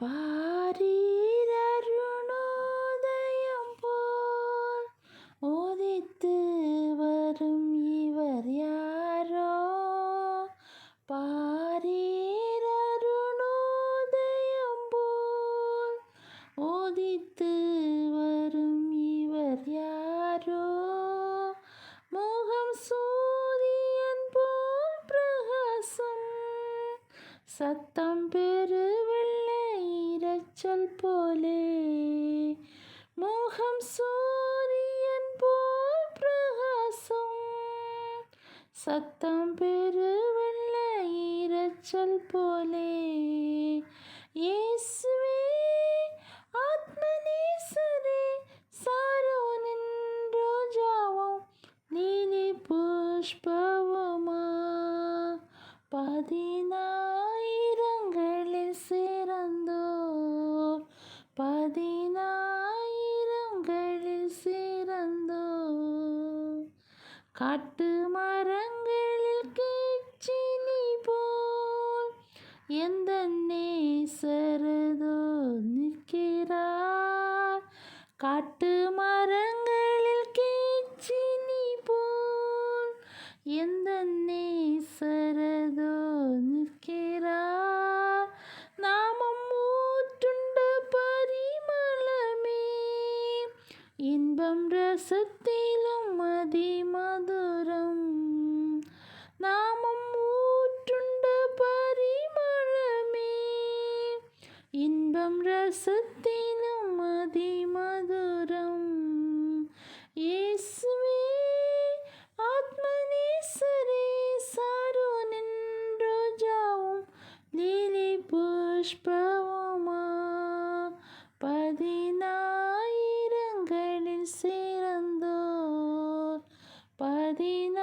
பாரீரருணோதயம் போல் உதித்து வரும் இவர் யாரோ? பாரீரருணோதயம் போல் உதித்து வரும் இவர் யாரோ? முகம் சூரியன் போல் பிரகாசம், சத்தம் பெருவெள்ளை இரைச்சல் போலே. முகம் சூரியன் போல் பிரகாசம், சத்தம் பெருவெள்ளை இரைச்சல் போலே. இயேசுவே ஆத்மநேசரே, சாரோனின் ரோஜாவும் லீலி புஷ்பவுமா, பதினாயிரங்களில் சிறந்தோர், பதினாயிரங்களில் சிறந்தோர். காட்டு மரங்களில் கீச்சினி போல் எந்த நேசரதோ நிற்கிறார். காட்டு மரங்களில் கீச்சினி போல் எந்த நேசரதோ நிற்கிறார். நாமம் ஊற்றுண்ட பரிமளமே, இன்பம் ரசத்திலும் அதிமதுரம். நாமம் ஊற்றுண்ட பரிமளமே, இன்பம் ரசத்திலும் அதிமதுரம். இயேசுவே ஆத்மநேசரே, சாரோனின் ரோஜாவும் லீலி புஷ்பவுமா, பதினாயிரங்களில் சிறந்தோர், பதினாயிரங்களில்